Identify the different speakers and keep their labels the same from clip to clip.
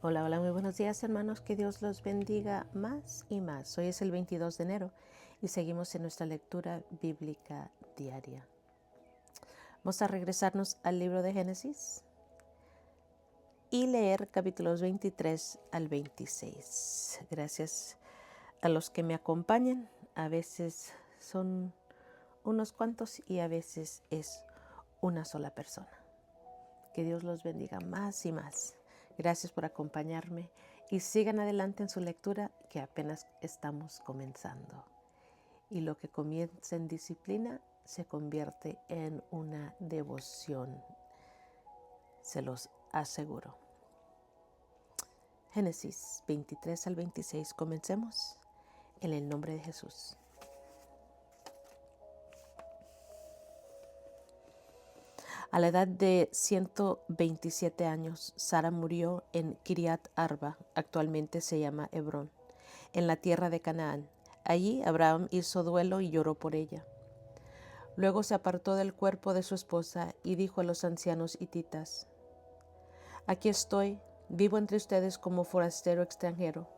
Speaker 1: Hola, hola, muy buenos días hermanos, que Dios los bendiga más y más. Hoy es el 22 de enero y seguimos en nuestra lectura bíblica diaria. Vamos a regresarnos al libro de Génesis y leer capítulos 23 al 26. Gracias a los que me acompañan. A veces son unos cuantos y a veces es una sola persona. Que Dios los bendiga más y más. Gracias por acompañarme y sigan adelante en su lectura que apenas estamos comenzando. Y lo que comienza en disciplina se convierte en una devoción, se los aseguro. Génesis 23 al 26, comencemos en el nombre de Jesús. A la edad de 127 años, Sara murió en Kiriat Arba, actualmente se llama Hebrón, en la tierra de Canaán. Allí Abraham hizo duelo y lloró por ella. Luego se apartó del cuerpo de su esposa y dijo a los ancianos hititas: Aquí estoy, vivo entre ustedes como forastero extranjero.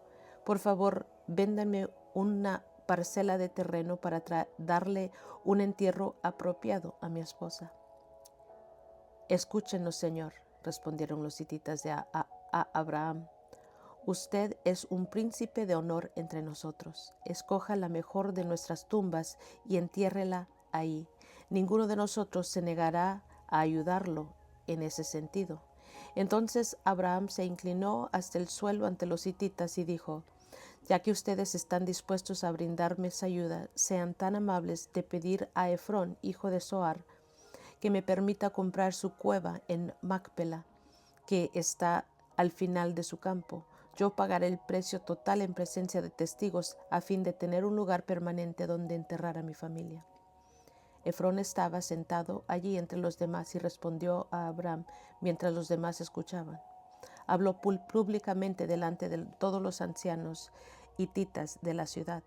Speaker 1: Por favor, véndanme una parcela de terreno para darle un entierro apropiado a mi esposa. Escúchenos, Señor, respondieron los hititas a Abraham. Usted es un príncipe de honor entre nosotros. Escoja la mejor de nuestras tumbas y entiérrela ahí. Ninguno de nosotros se negará a ayudarlo en ese sentido. Entonces Abraham se inclinó hasta el suelo ante los hititas y dijo: Ya que ustedes están dispuestos a brindarme esa ayuda, sean tan amables de pedir a Efrón, hijo de Zohar, que me permita comprar su cueva en Macpela, que está al final de su campo. Yo pagaré el precio total en presencia de testigos a fin de tener un lugar permanente donde enterrar a mi familia. Efrón estaba sentado allí entre los demás y respondió a Abraham mientras los demás escuchaban. Habló públicamente delante de todos los ancianos hititas de la ciudad.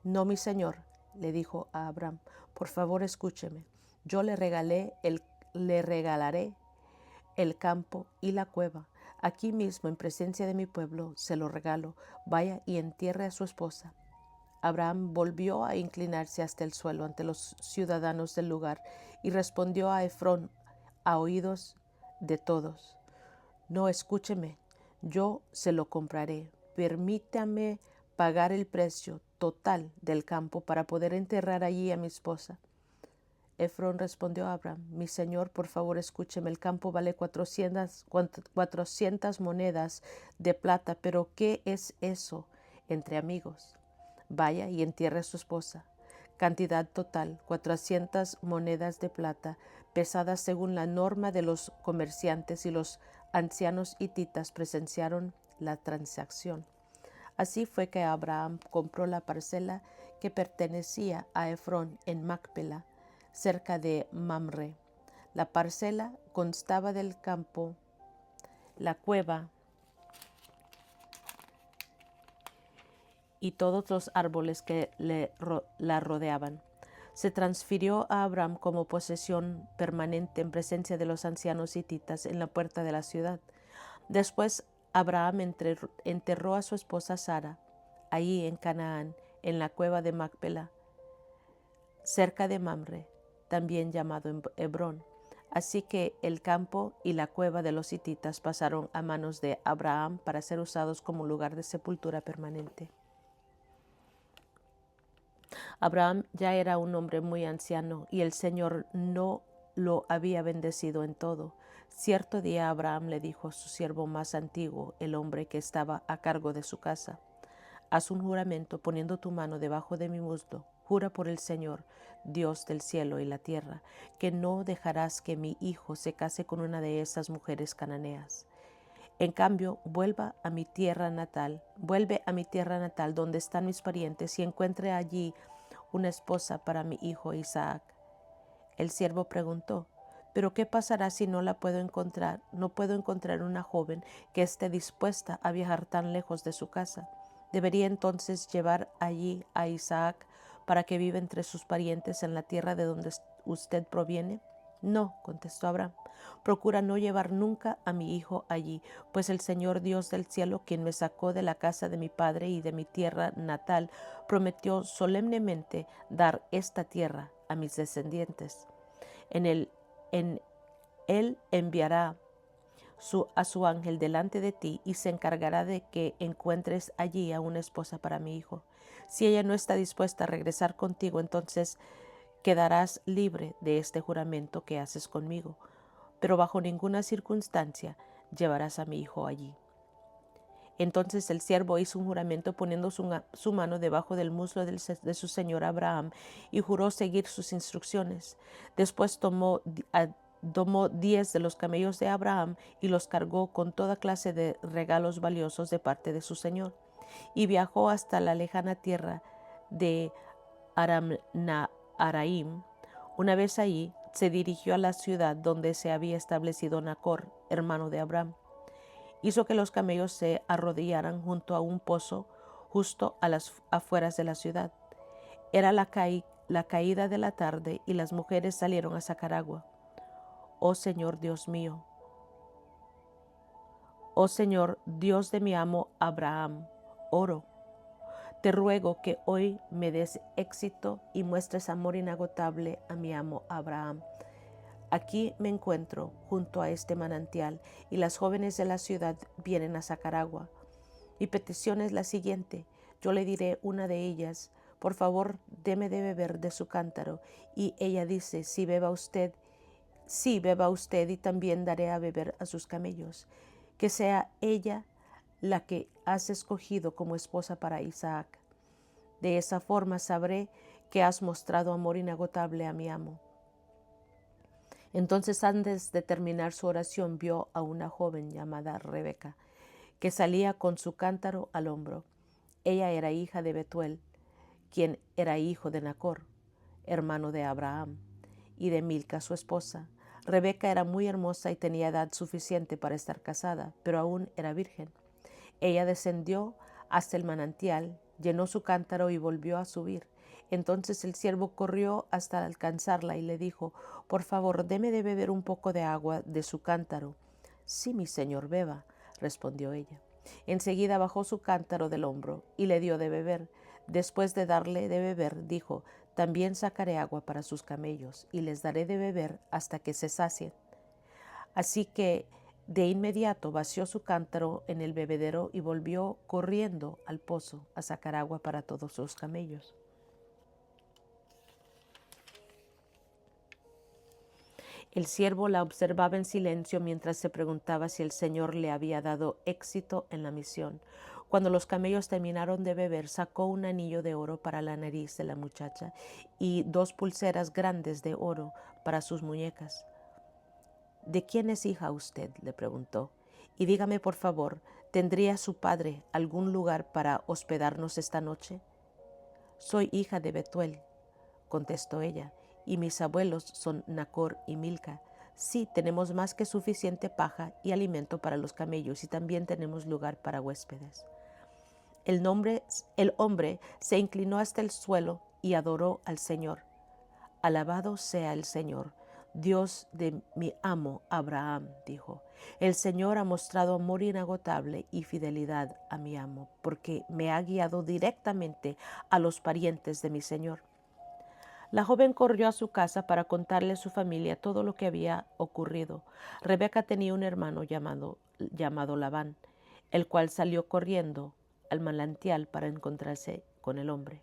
Speaker 1: No, mi señor, le dijo a Abraham, por favor escúcheme. Yo le regalaré el campo y la cueva. Aquí mismo, en presencia de mi pueblo, se lo regalo. Vaya y entierre a su esposa. Abraham volvió a inclinarse hasta el suelo ante los ciudadanos del lugar y respondió a Efrón a oídos de todos: No, escúcheme, yo se lo compraré. Permítame pagar el precio total del campo para poder enterrar allí a mi esposa. Efrón respondió a Abraham: Mi señor, por favor escúcheme, el campo vale 400 monedas de plata, pero ¿qué es eso entre amigos? Vaya y entierre a su esposa. Cantidad total, 400 monedas de plata, pesadas según la norma de los comerciantes, y los ancianos hititas presenciaron la transacción. Así fue que Abraham compró la parcela que pertenecía a Efrón en Macpela, cerca de Mamre. La parcela constaba del campo, la cueva y todos los árboles que la rodeaban. Se transfirió a Abraham como posesión permanente en presencia de los ancianos hititas en la puerta de la ciudad. Después Abraham enterró a su esposa Sara, allí en Canaán, en la cueva de Macpela, cerca de Mamre, también llamado Hebrón. Así que el campo y la cueva de los hititas pasaron a manos de Abraham para ser usados como lugar de sepultura permanente. Abraham ya era un hombre muy anciano y el Señor no lo había bendecido en todo. Cierto día Abraham le dijo a su siervo más antiguo, el hombre que estaba a cargo de su casa: Haz un juramento poniendo tu mano debajo de mi muslo. Jura por el Señor, Dios del cielo y la tierra, que no dejarás que mi hijo se case con una de esas mujeres cananeas. En cambio, vuelve a mi tierra natal donde están mis parientes, y encuentre allí una esposa para mi hijo Isaac. El siervo preguntó: ¿Pero qué pasará si no la puedo encontrar? No puedo encontrar una joven que esté dispuesta a viajar tan lejos de su casa. ¿Debería entonces llevar allí a Isaac para que viva entre sus parientes en la tierra de donde usted proviene? No, contestó Abraham, Procura no llevar nunca a mi hijo allí, pues el Señor Dios del cielo, quien me sacó de la casa de mi padre y de mi tierra natal, prometió solemnemente dar esta tierra a mis descendientes. En él enviará a su ángel delante de ti y se encargará de que encuentres allí a una esposa para mi hijo. Si ella no está dispuesta a regresar contigo, entonces quedarás libre de este juramento que haces conmigo, pero bajo ninguna circunstancia llevarás a mi hijo allí. Entonces el siervo hizo un juramento poniendo su mano debajo del muslo de su señor Abraham y juró seguir sus instrucciones. Después tomó 10 de los camellos de Abraham y los cargó con toda clase de regalos valiosos de parte de su señor, y viajó hasta la lejana tierra de Aram-Naharaim. Una vez allí, se dirigió a la ciudad donde se había establecido Nacor, hermano de Abraham. Hizo que los camellos se arrodillaran junto a un pozo justo a las afueras de la ciudad. Era la caída de la tarde y las mujeres salieron a sacar agua. Oh Señor Dios mío, oh Señor Dios de mi amo Abraham, oro. Te ruego que hoy me des éxito y muestres amor inagotable a mi amo Abraham. Aquí me encuentro junto a este manantial y las jóvenes de la ciudad vienen a sacar agua. Mi petición es la siguiente. Yo le diré una de ellas: por favor, deme de beber de su cántaro. Y ella dice: sí, beba usted y también daré a beber a sus camellos. Que sea ella la que has escogido como esposa para Isaac. De esa forma sabré que has mostrado amor inagotable a mi amo. Entonces, antes de terminar su oración, vio a una joven llamada Rebeca, que salía con su cántaro al hombro. Ella era hija de Betuel, quien era hijo de Nacor, hermano de Abraham, y de Milca, su esposa. Rebeca era muy hermosa y tenía edad suficiente para estar casada, pero aún era virgen. Ella descendió hasta el manantial, llenó su cántaro y volvió a subir. Entonces el siervo corrió hasta alcanzarla y le dijo: por favor, deme de beber un poco de agua de su cántaro. Sí, mi señor, beba, respondió ella. Enseguida bajó su cántaro del hombro y le dio de beber. Después de darle de beber, dijo: también sacaré agua para sus camellos y les daré de beber hasta que se sacien. Así que de inmediato vació su cántaro en el bebedero y volvió corriendo al pozo a sacar agua para todos sus camellos. El siervo la observaba en silencio mientras se preguntaba si el Señor le había dado éxito en la misión. Cuando los camellos terminaron de beber, sacó un anillo de oro para la nariz de la muchacha y 2 pulseras grandes de oro para sus muñecas. ¿De quién es hija usted?, le preguntó. Y dígame, por favor, ¿tendría su padre algún lugar para hospedarnos esta noche? Soy hija de Betuel, contestó ella, y mis abuelos son Nacor y Milca. Sí, tenemos más que suficiente paja y alimento para los camellos y también tenemos lugar para huéspedes. El hombre se inclinó hasta el suelo y adoró al Señor. Alabado sea el Señor, Dios de mi amo Abraham, dijo. El Señor ha mostrado amor inagotable y fidelidad a mi amo, porque me ha guiado directamente a los parientes de mi Señor. La joven corrió a su casa para contarle a su familia todo lo que había ocurrido. Rebeca tenía un hermano llamado Labán, el cual salió corriendo al manantial para encontrarse con el hombre.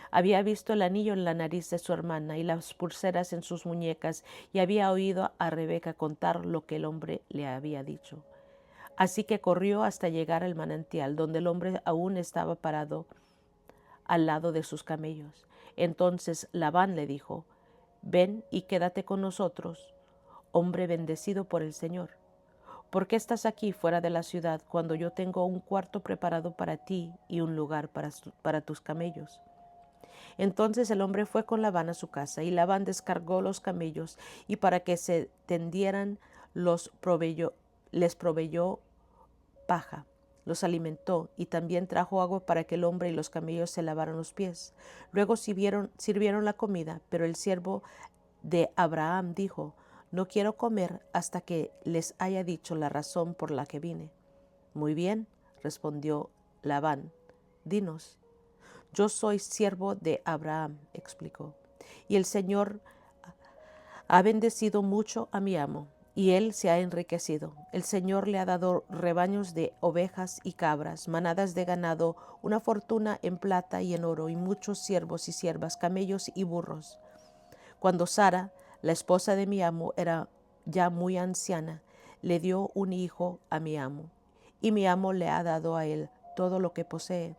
Speaker 1: Había visto el anillo en la nariz de su hermana y las pulseras en sus muñecas y había oído a Rebeca contar lo que el hombre le había dicho. Así que corrió hasta llegar al manantial, donde el hombre aún estaba parado al lado de sus camellos. Entonces Labán le dijo: ven y quédate con nosotros, hombre bendecido por el Señor. ¿Por qué estás aquí fuera de la ciudad cuando yo tengo un cuarto preparado para ti y un lugar para tus camellos? Entonces el hombre fue con Labán a su casa, y Labán descargó los camellos, y para que se tendieran les proveyó paja, los alimentó, y también trajo agua para que el hombre y los camellos se lavaran los pies. Luego sirvieron la comida, pero el siervo de Abraham dijo: no quiero comer hasta que les haya dicho la razón por la que vine. Muy bien, respondió Labán, dinos. Yo soy siervo de Abraham, explicó, y el Señor ha bendecido mucho a mi amo, y él se ha enriquecido. El Señor le ha dado rebaños de ovejas y cabras, manadas de ganado, una fortuna en plata y en oro, y muchos siervos y siervas, camellos y burros. Cuando Sara, la esposa de mi amo, era ya muy anciana, le dio un hijo a mi amo, y mi amo le ha dado a él todo lo que posee.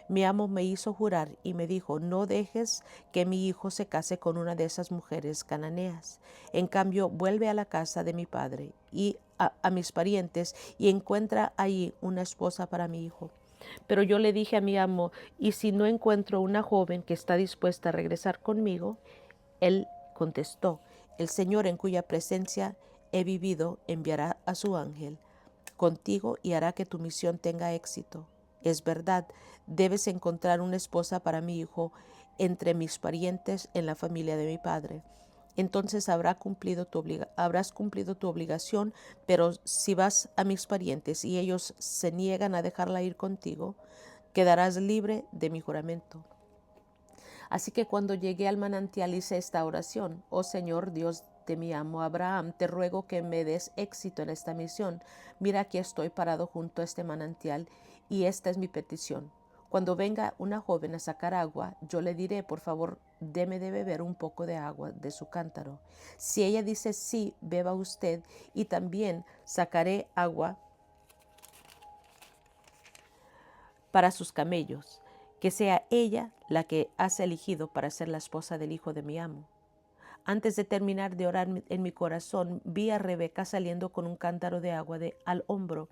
Speaker 1: Mi amo me hizo jurar y me dijo, no dejes que mi hijo se case con una de esas mujeres cananeas. En cambio, vuelve a la casa de mi padre y a mis parientes y encuentra allí una esposa para mi hijo. Pero yo le dije a mi amo, ¿y si no encuentro una joven que está dispuesta a regresar conmigo? Él contestó, el Señor en cuya presencia he vivido enviará a su ángel contigo y hará que tu misión tenga éxito. Es verdad, debes encontrar una esposa para mi hijo entre mis parientes en la familia de mi padre. Entonces habrás cumplido tu obligación, pero si vas a mis parientes y ellos se niegan a dejarla ir contigo, quedarás libre de mi juramento. Así que cuando llegué al manantial hice esta oración: oh Señor, Dios de mi amo Abraham, te ruego que me des éxito en esta misión. Mira que estoy parado junto a este manantial y esta es mi petición. Cuando venga una joven a sacar agua, yo le diré, por favor, deme de beber un poco de agua de su cántaro. Si ella dice sí, beba usted, y también sacaré agua para sus camellos, que sea ella la que has elegido para ser la esposa del hijo de mi amo. Antes de terminar de orar en mi corazón, vi a Rebeca saliendo con un cántaro de agua al hombro.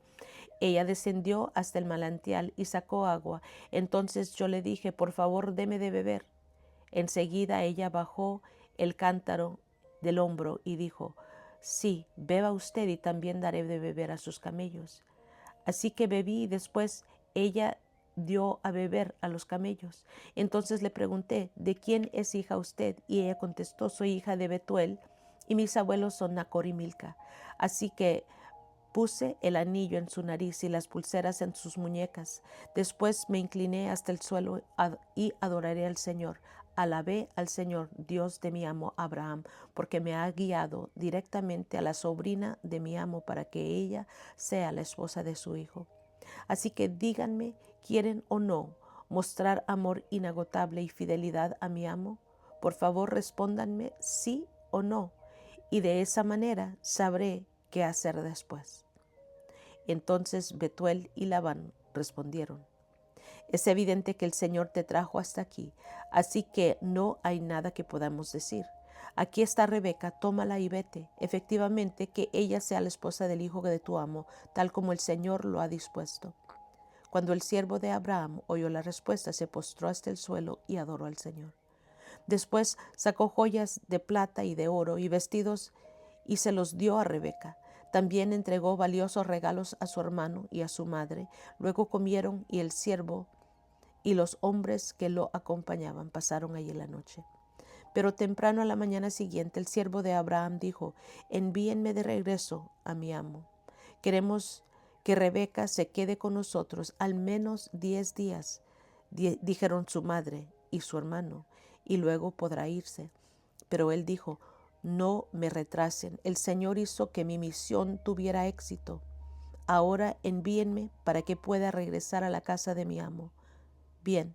Speaker 1: Ella descendió hasta el manantial y sacó agua. Entonces yo le dije, por favor, deme de beber. Enseguida ella bajó el cántaro del hombro y dijo, sí, beba usted y también daré de beber a sus camellos. Así que bebí y después ella dio a beber a los camellos. Entonces le pregunté, ¿de quién es hija usted? Y ella contestó, soy hija de Betuel y mis abuelos son Nacor y Milca. Así que puse el anillo en su nariz y las pulseras en sus muñecas. Después me incliné hasta el suelo y adoraré al Señor. Alabé al Señor, Dios de mi amo Abraham, porque me ha guiado directamente a la sobrina de mi amo para que ella sea la esposa de su hijo. Así que díganme, ¿quieren o no mostrar amor inagotable y fidelidad a mi amo? Por favor, respóndanme sí o no, y de esa manera sabré qué hacer después. Entonces Betuel y Labán respondieron, es evidente que el Señor te trajo hasta aquí, así que no hay nada que podamos decir. Aquí está Rebeca, tómala y vete. Efectivamente, que ella sea la esposa del hijo de tu amo, tal como el Señor lo ha dispuesto. Cuando el siervo de Abraham oyó la respuesta, se postró hasta el suelo y adoró al Señor. Después sacó joyas de plata y de oro y vestidos y se los dio a Rebeca. También entregó valiosos regalos a su hermano y a su madre. Luego comieron y el siervo y los hombres que lo acompañaban pasaron allí la noche. Pero temprano a la mañana siguiente el siervo de Abraham dijo, envíenme de regreso a mi amo. Queremos que Rebeca se quede con nosotros al menos 10 días, dijeron su madre y su hermano, y luego podrá irse. Pero él dijo, no me retrasen, el Señor hizo que mi misión tuviera éxito. Ahora envíenme para que pueda regresar a la casa de mi amo. Bien,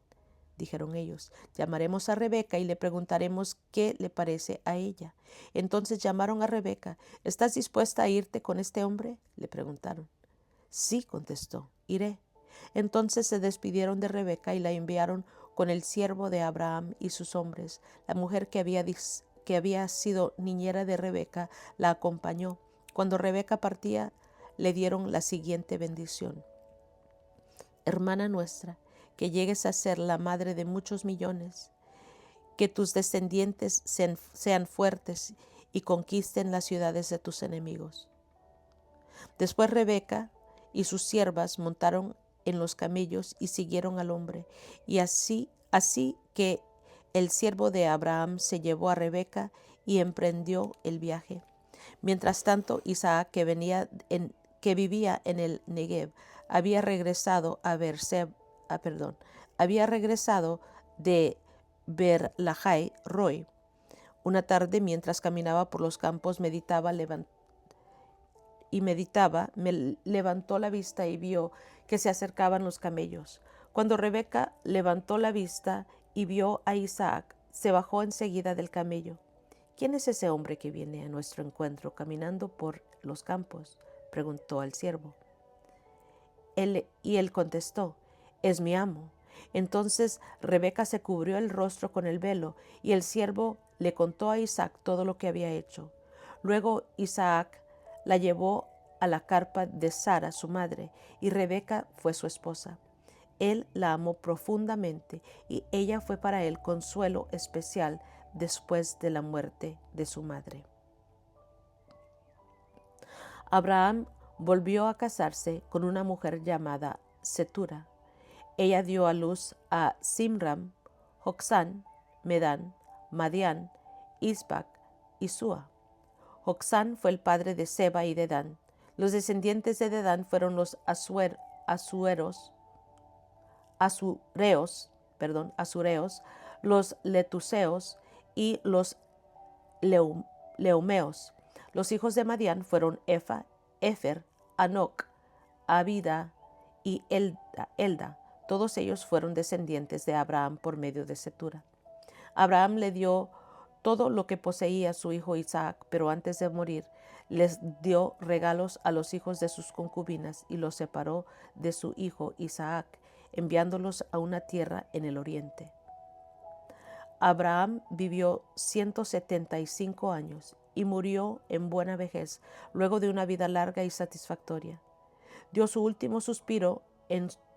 Speaker 1: dijeron ellos, llamaremos a Rebeca y le preguntaremos qué le parece a ella. Entonces llamaron a Rebeca. ¿Estás dispuesta a irte con este hombre?, le preguntaron. Sí, contestó, iré. Entonces se despidieron de Rebeca y la enviaron con el siervo de Abraham y sus hombres. La mujer que había sido niñera de Rebeca la acompañó. Cuando Rebeca partía, le dieron la siguiente bendición. Hermana nuestra, que llegues a ser la madre de muchos millones, que tus descendientes sean fuertes y conquisten las ciudades de tus enemigos. Después Rebeca y sus siervas montaron en los camellos y siguieron al hombre, y así que el siervo de Abraham se llevó a Rebeca y emprendió el viaje. Mientras tanto, Isaac, que vivía en el Negev, había regresado había regresado de Ber-Lahai Roi. Una tarde, mientras caminaba por los campos, levantó la vista y vio que se acercaban los camellos. Cuando Rebeca levantó la vista y vio a Isaac, se bajó enseguida del camello. ¿Quién es ese hombre que viene a nuestro encuentro caminando por los campos?, preguntó al siervo. Él contestó: es mi amo. Entonces Rebeca se cubrió el rostro con el velo, y el siervo le contó a Isaac todo lo que había hecho. Luego Isaac la llevó a la carpa de Sara, su madre, y Rebeca fue su esposa. Él la amó profundamente, y ella fue para él consuelo especial después de la muerte de su madre. Abraham volvió a casarse con una mujer llamada Setura. Ella dio a luz a Simram, Joksán, Medán, Madián, Isbac y Sua. Joksán fue el padre de Seba y Dedán. Los descendientes de Dedán fueron los asureos, los letuseos y los leumeos. Los hijos de Madián fueron Efer, Anoc, Abida y Elda. Todos ellos fueron descendientes de Abraham por medio de Setura. Abraham le dio todo lo que poseía a su hijo Isaac, pero antes de morir les dio regalos a los hijos de sus concubinas y los separó de su hijo Isaac, enviándolos a una tierra en el oriente. Abraham vivió 175 años y murió en buena vejez, luego de una vida larga y satisfactoria. Dio su último suspiro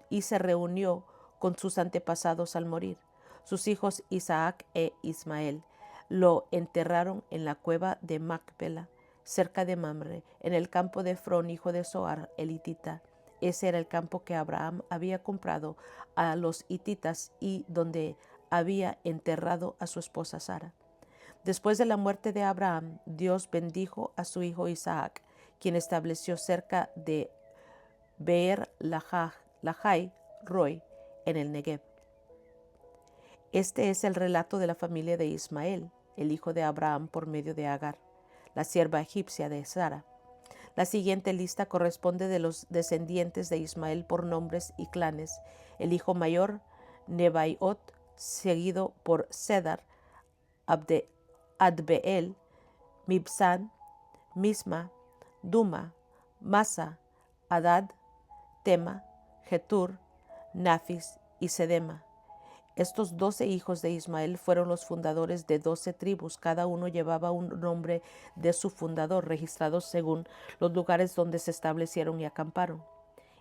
Speaker 1: y se reunió con sus antepasados al morir. Sus hijos Isaac e Ismael lo enterraron en la cueva de Macpela, cerca de Mamre, en el campo de Efrón, hijo de Zohar, el hitita. Ese era el campo que Abraham había comprado a los hititas y donde había enterrado a su esposa Sara. Después de la muerte de Abraham, Dios bendijo a su hijo Isaac, quien estableció cerca de Beer-Lahai Roi, en el Negev. Este es el relato de la familia de Ismael, el hijo de Abraham por medio de Agar, la sierva egipcia de Sara. La siguiente lista corresponde de los descendientes de Ismael por nombres y clanes. El hijo mayor, Nebaiot, seguido por Cedar, Adbeel, Mibsán, Misma, Duma, Masa, Adad, Tema, Getur, Nafis y Sedema. Estos 12 hijos de Ismael fueron los fundadores de 12 tribus. Cada uno llevaba un nombre de su fundador, registrados según los lugares donde se establecieron y acamparon.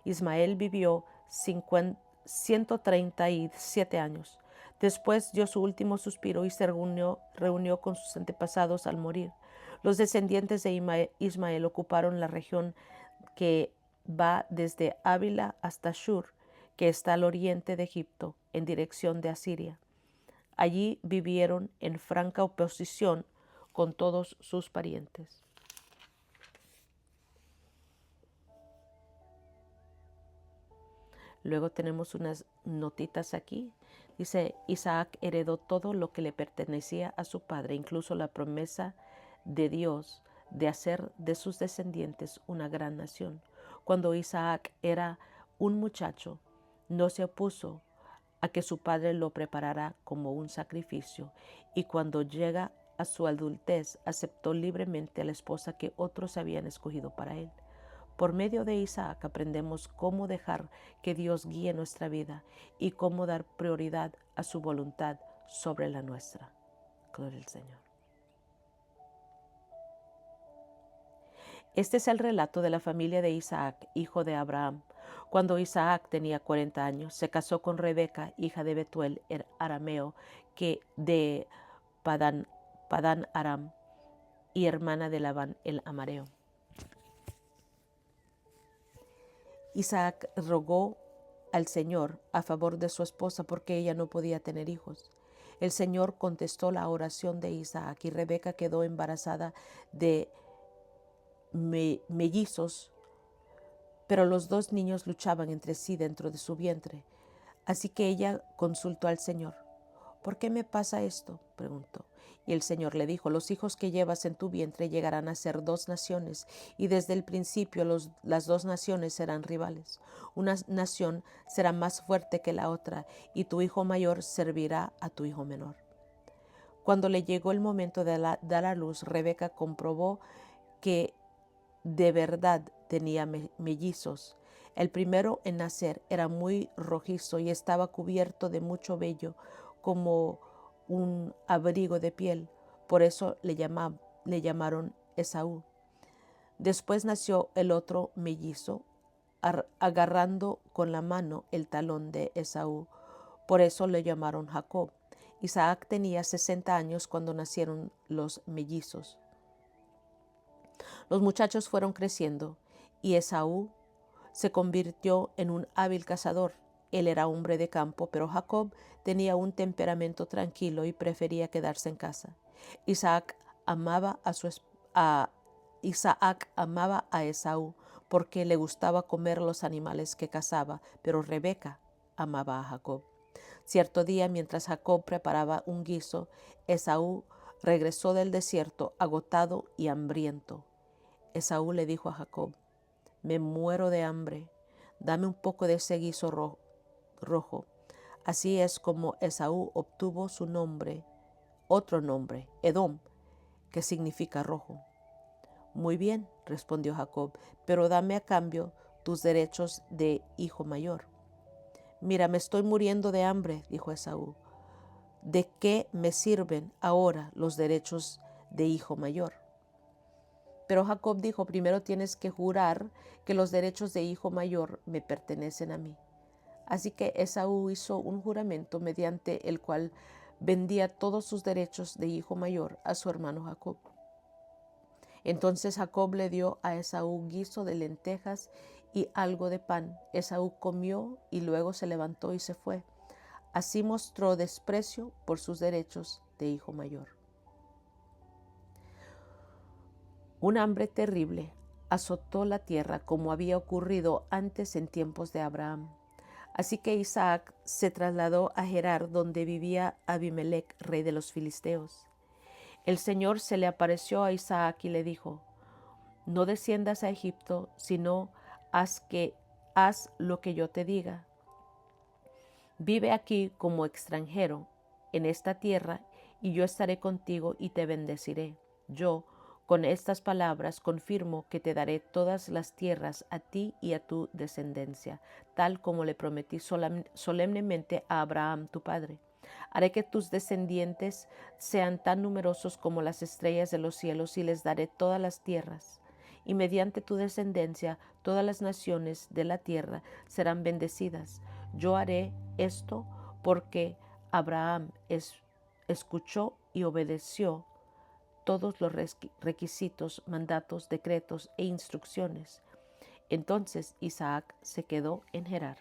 Speaker 1: Ismael vivió 137 años. Después dio su último suspiro y se reunió con sus antepasados al morir. Los descendientes de Ismael ocuparon la región que va desde Ávila hasta Shur, que está al oriente de Egipto, en dirección de Asiria. Allí vivieron en franca oposición con todos sus parientes. Luego tenemos unas notitas aquí. Dice: Isaac heredó todo lo que le pertenecía a su padre, incluso la promesa de Dios de hacer de sus descendientes una gran nación. Cuando Isaac era un muchacho, no se opuso a que su padre lo preparara como un sacrificio, y cuando llega a su adultez aceptó libremente a la esposa que otros habían escogido para él. Por medio de Isaac aprendemos cómo dejar que Dios guíe nuestra vida y cómo dar prioridad a su voluntad sobre la nuestra. Gloria al Señor. Este es el relato de la familia de Isaac, hijo de Abraham. Cuando Isaac tenía 40 años, se casó con Rebeca, hija de Betuel, el arameo, que de Padán Aram, y hermana de Labán, el amareo. Isaac rogó al Señor a favor de su esposa porque ella no podía tener hijos. El Señor contestó la oración de Isaac y Rebeca quedó embarazada de mellizos, pero los dos niños luchaban entre sí dentro de su vientre. Así que ella consultó al Señor. ¿Por qué me pasa esto?, preguntó. Y el Señor le dijo, los hijos que llevas en tu vientre llegarán a ser dos naciones, y desde el principio las dos naciones serán rivales. Una nación será más fuerte que la otra, y tu hijo mayor servirá a tu hijo menor. Cuando le llegó el momento de dar a luz, Rebeca comprobó que de verdad tenía mellizos. El primero en nacer era muy rojizo y estaba cubierto de mucho vello, como un abrigo de piel. Por eso le llamaron Esaú. Después nació el otro mellizo, agarrando con la mano el talón de Esaú. Por eso le llamaron Jacob. Isaac tenía 60 años cuando nacieron los mellizos. Los muchachos fueron creciendo y Esaú se convirtió en un hábil cazador. Él era hombre de campo, pero Jacob tenía un temperamento tranquilo y prefería quedarse en casa. Isaac amaba a Esaú porque le gustaba comer los animales que cazaba, pero Rebeca amaba a Jacob. Cierto día, mientras Jacob preparaba un guiso, Esaú regresó del desierto agotado y hambriento. Esaú le dijo a Jacob, me muero de hambre, dame un poco de ese guiso rojo. Así es como Esaú obtuvo su nombre, otro nombre, Edom, que significa rojo. Muy bien, respondió Jacob, pero dame a cambio tus derechos de hijo mayor. Mira, me estoy muriendo de hambre, dijo Esaú. ¿De qué me sirven ahora los derechos de hijo mayor? Pero Jacob dijo, primero tienes que jurar que los derechos de hijo mayor me pertenecen a mí. Así que Esaú hizo un juramento mediante el cual vendía todos sus derechos de hijo mayor a su hermano Jacob. Entonces Jacob le dio a Esaú guiso de lentejas y algo de pan. Esaú comió y luego se levantó y se fue. Así mostró desprecio por sus derechos de hijo mayor. Un hambre terrible azotó la tierra como había ocurrido antes en tiempos de Abraham. Así que Isaac se trasladó a Gerar, donde vivía Abimelec, rey de los filisteos. El Señor se le apareció a Isaac y le dijo, no desciendas a Egipto, sino haz lo que yo te diga. Vive aquí como extranjero en esta tierra, y yo estaré contigo y te bendeciré. Yo, con estas palabras, confirmo que te daré todas las tierras a ti y a tu descendencia, tal como le prometí solemnemente a Abraham tu padre. Haré que tus descendientes sean tan numerosos como las estrellas de los cielos y les daré todas las tierras. Y mediante tu descendencia todas las naciones de la tierra serán bendecidas. Yo haré esto porque Abraham escuchó y obedeció todos los requisitos, mandatos, decretos e instrucciones. Entonces Isaac se quedó en Gerar.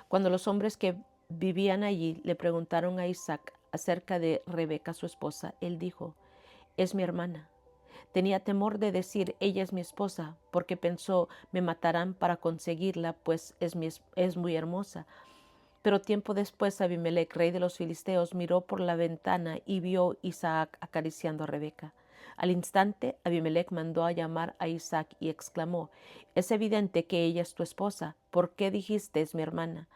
Speaker 1: Cuando los hombres que vivían allí le preguntaron a Isaac acerca de Rebeca, su esposa, él dijo, es mi hermana. Tenía temor de decir, ella es mi esposa, porque pensó, me matarán para conseguirla, pues es muy hermosa. Pero tiempo después Abimelec, rey de los filisteos, miró por la ventana y vio a Isaac acariciando a Rebeca. Al instante, Abimelec mandó a llamar a Isaac y exclamó, es evidente que ella es tu esposa. ¿Por qué dijiste es mi hermana?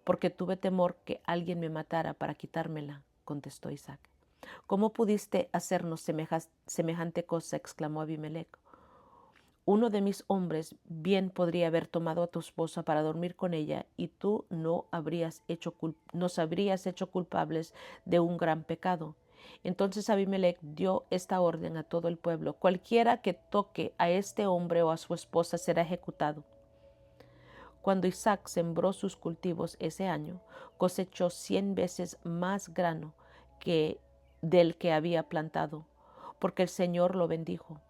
Speaker 1: Porque tuve temor que alguien me matara para quitármela, contestó Isaac. ¿Cómo pudiste hacernos semejante cosa?, exclamó Abimelec. Uno de mis hombres bien podría haber tomado a tu esposa para dormir con ella, y tú nos habrías hecho culpables de un gran pecado. Entonces Abimelec dio esta orden a todo el pueblo: cualquiera que toque a este hombre o a su esposa será ejecutado. Cuando Isaac sembró sus cultivos ese año, cosechó 100 veces más grano del que había plantado, porque el Señor lo bendijo.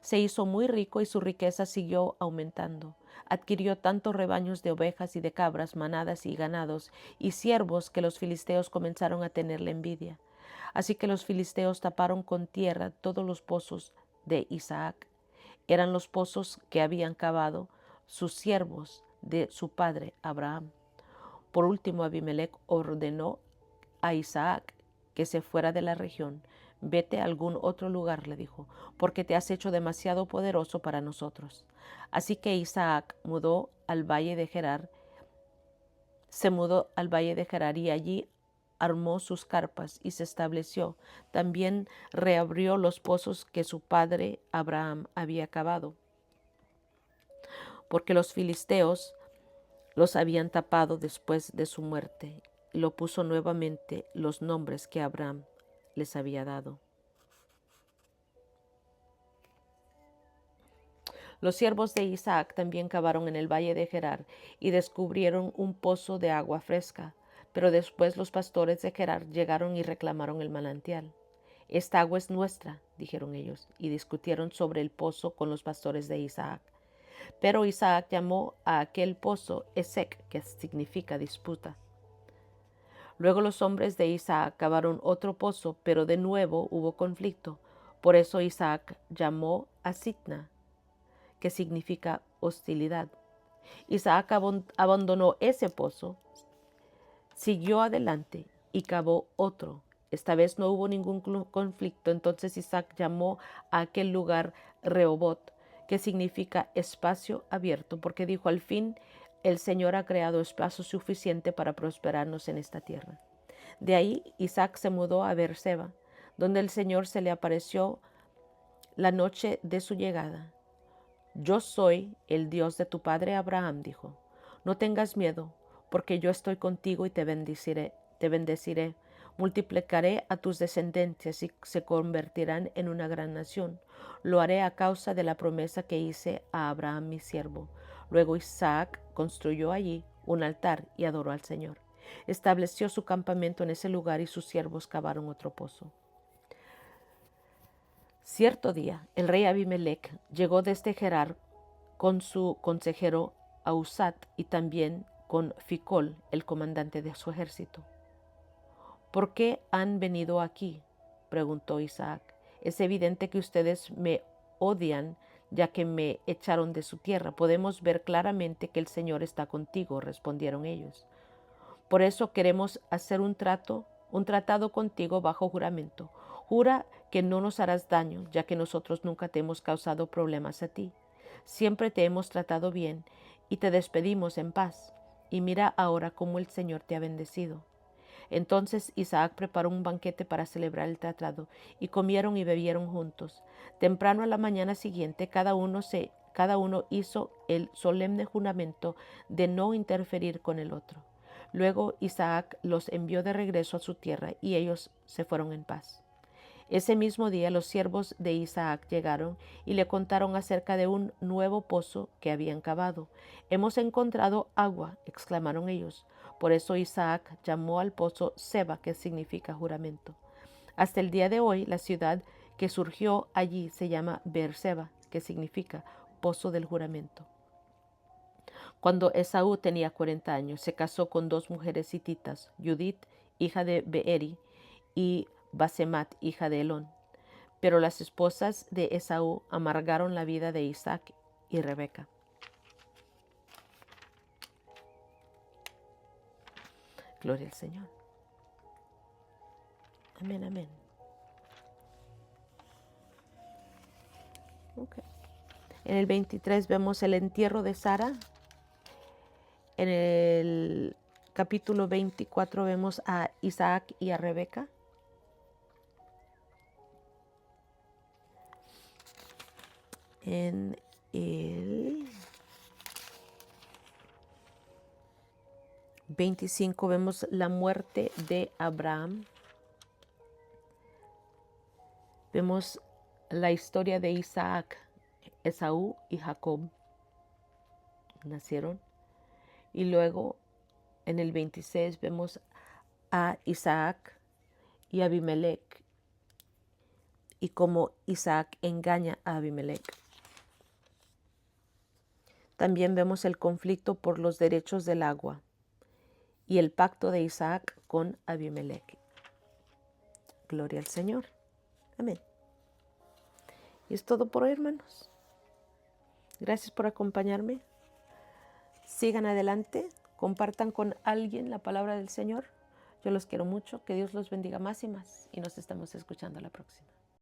Speaker 1: Se hizo muy rico y su riqueza siguió aumentando. Adquirió tantos rebaños de ovejas y de cabras, manadas y ganados y siervos que los filisteos comenzaron a tenerle envidia. Así que los filisteos taparon con tierra todos los pozos de Isaac. Eran los pozos que habían cavado sus siervos de su padre Abraham. Por último, Abimelec ordenó a Isaac que se fuera de la región. Vete a algún otro lugar, le dijo, porque te has hecho demasiado poderoso para nosotros. Así que Isaac se mudó al valle de Gerar y allí armó sus carpas y se estableció. También reabrió los pozos que su padre Abraham había cavado, porque los filisteos los habían tapado después de su muerte, y lo puso nuevamente los nombres que Abraham les había dado. Los siervos de Isaac también cavaron en el valle de Gerar y descubrieron un pozo de agua fresca, pero después los pastores de Gerar llegaron y reclamaron el manantial. Esta agua es nuestra, dijeron ellos, y discutieron sobre el pozo con los pastores de Isaac. Pero Isaac llamó a aquel pozo Esek, que significa disputa. Luego los hombres de Isaac cavaron otro pozo, pero de nuevo hubo conflicto. Por eso Isaac llamó a Sitna, que significa hostilidad. Isaac abandonó ese pozo, siguió adelante y cavó otro. Esta vez no hubo ningún conflicto. Entonces Isaac llamó a aquel lugar Rehobot, que significa espacio abierto, porque dijo: al fin el Señor ha creado espacio suficiente para prosperarnos en esta tierra. De ahí Isaac se mudó a Beerseba, donde el Señor se le apareció la noche de su llegada. Yo soy el Dios de tu padre Abraham, dijo. No tengas miedo, porque yo estoy contigo y te bendeciré. Multiplicaré a tus descendientes y se convertirán en una gran nación. Lo haré a causa de la promesa que hice a Abraham mi siervo. Luego Isaac construyó allí un altar y adoró al Señor. Estableció su campamento en ese lugar y sus siervos cavaron otro pozo. Cierto día, el rey Abimelec llegó desde Gerar con su consejero Ahuzat y también con Ficol, el comandante de su ejército. ¿Por qué han venido aquí?, preguntó Isaac. Es evidente que ustedes me odian, ya que me echaron de su tierra. Podemos ver claramente que el Señor está contigo, respondieron ellos. Por eso queremos hacer un tratado contigo bajo juramento. Jura que no nos harás daño, ya que nosotros nunca te hemos causado problemas a ti. Siempre te hemos tratado bien y te despedimos en paz. Y mira ahora cómo el Señor te ha bendecido. Entonces Isaac preparó un banquete para celebrar el tratado, y comieron y bebieron juntos. Temprano a la mañana siguiente, cada uno hizo el solemne juramento de no interferir con el otro. Luego Isaac los envió de regreso a su tierra, y ellos se fueron en paz. Ese mismo día los siervos de Isaac llegaron y le contaron acerca de un nuevo pozo que habían cavado. Hemos encontrado agua, exclamaron ellos. Por eso Isaac llamó al pozo Seba, que significa juramento. Hasta el día de hoy, la ciudad que surgió allí se llama Beerseba, que significa pozo del juramento. Cuando Esaú tenía 40 años, se casó con dos mujeres hititas, Judith, hija de Beeri, y Basemat, hija de Elón. Pero las esposas de Esaú amargaron la vida de Isaac y Rebeca. Gloria al Señor. Amén, amén. Okay. En el 23 vemos el entierro de Sara. En el capítulo 24 vemos a Isaac y a Rebeca. En el 25 vemos la muerte de Abraham. Vemos la historia de Isaac, Esaú y Jacob. Nacieron. Y luego en el 26 vemos a Isaac y Abimelec y cómo Isaac engaña a Abimelec. También vemos el conflicto por los derechos del agua y el pacto de Isaac con Abimelec. Gloria al Señor. Amén. Y es todo por hoy, hermanos. Gracias por acompañarme. Sigan adelante. Compartan con alguien la palabra del Señor. Yo los quiero mucho. Que Dios los bendiga más y más. Y nos estamos escuchando la próxima.